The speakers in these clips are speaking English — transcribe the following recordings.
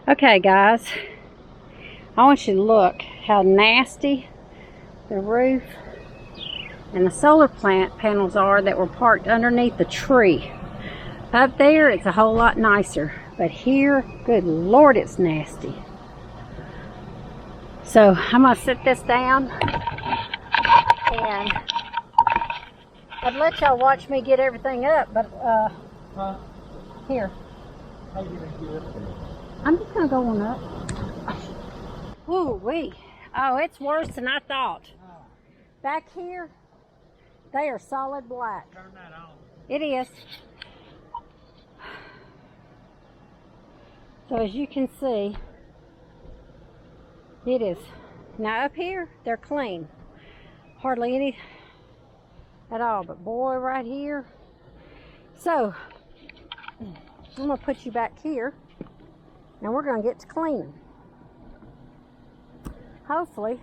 Okay guys, I want you to look how nasty the roof and the solar panels are that were parked underneath the tree. Up there it's a whole lot nicer, but here, good Lord, it's nasty. So I'm gonna sit this down and I'd let y'all watch me get everything up, but here. How you gonna do it? I'm just gonna go on up. Ooh wee. Oh, it's worse than I thought. Back here, they are solid black. Turn that on. It is. So as you can see, it is. Now up here, they're clean. Hardly any at all, but boy, right here. So, I'm gonna put you back here. And we're going to get to cleaning. Hopefully,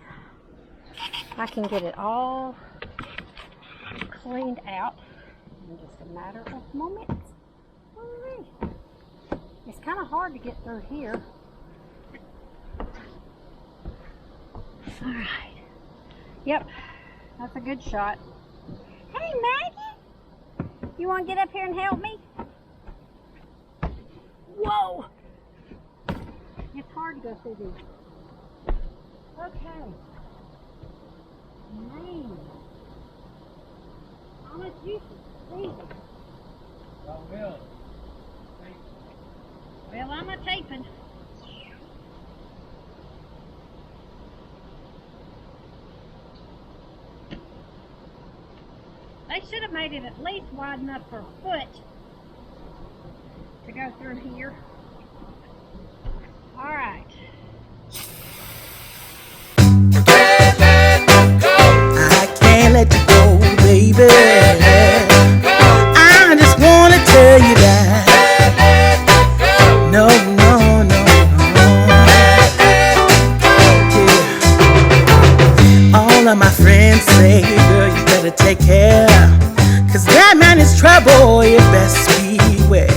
I can get it all cleaned out in just a matter of moments. Alright. It's kind of hard to get through here. Alright. Yep, that's a good shot. Hey, Maggie! You want to get up here and help me? Whoa! It's hard to go through these. Okay. Man. How much use is these? Oh, really? Well, I'm a taping. They should have made it at least wide enough for a foot to go through here. All right. I can't let you go, baby. I just wanna tell you that. No, no, no, no. Yeah. All of my friends say, girl, you better take care, 'cause that man is trouble, you best beware.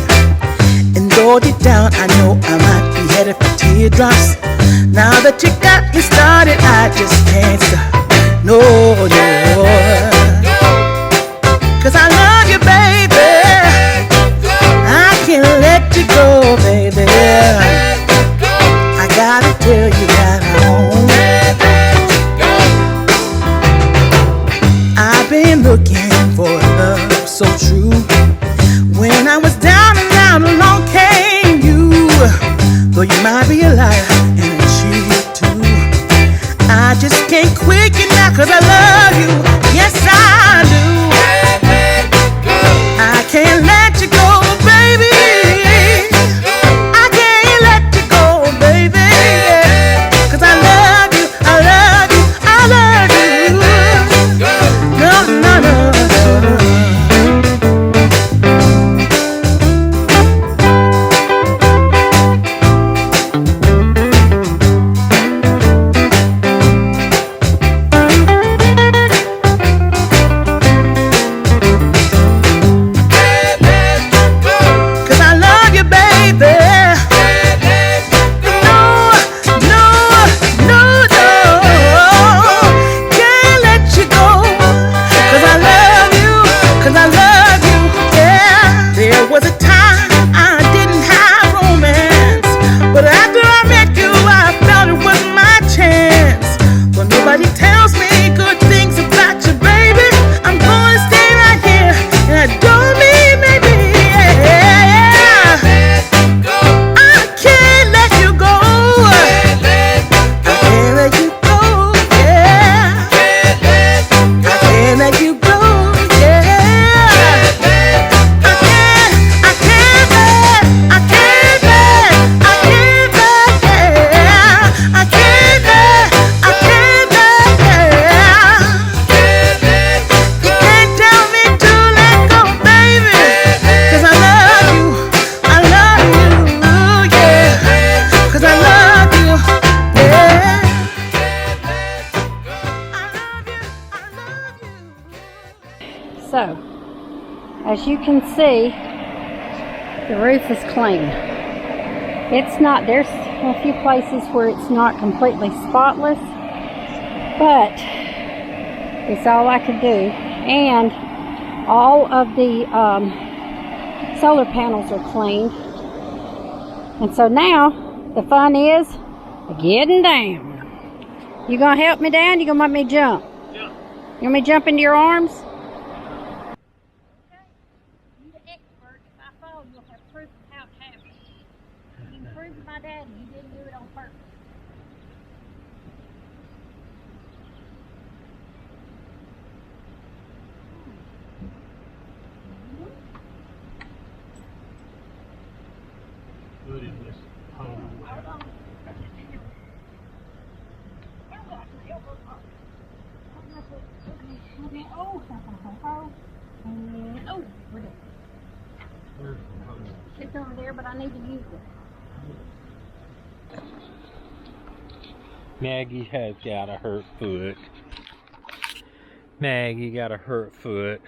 And though deep down I know I might be headed for teardrops, now that you got me started, I just can't stop. No, no. 'Cause I love you, baby. I can't let you go, baby. I gotta tell you that I won't. I've been looking for love so true. When I was down and out, along came you. Though you might be a liar and a cheat too, I just can't quit you now 'cause I love you. Yes, I do. I can't let you go, baby. I can't let you go, baby. 'Cause I love you, I love you, I love you. No, no, no, no. So, as you can see, the roof is clean. It's not, there's a few places where it's not completely spotless, but it's all I could do. And all of the solar panels are cleaned. And so now the fun is getting down. You gonna help me down? You gonna want me to jump? Yeah. You want me to jump into your arms? Okay. You're the expert. If I fall, you'll have proof of how it happened. You can prove to my daddy you didn't do it on purpose. Good in this hole. Hold on. Okay. Oh, and oh, where'd it? Where's the hole? It's over there, but I need to use it. Maggie has got a hurt foot. Maggie got a hurt foot.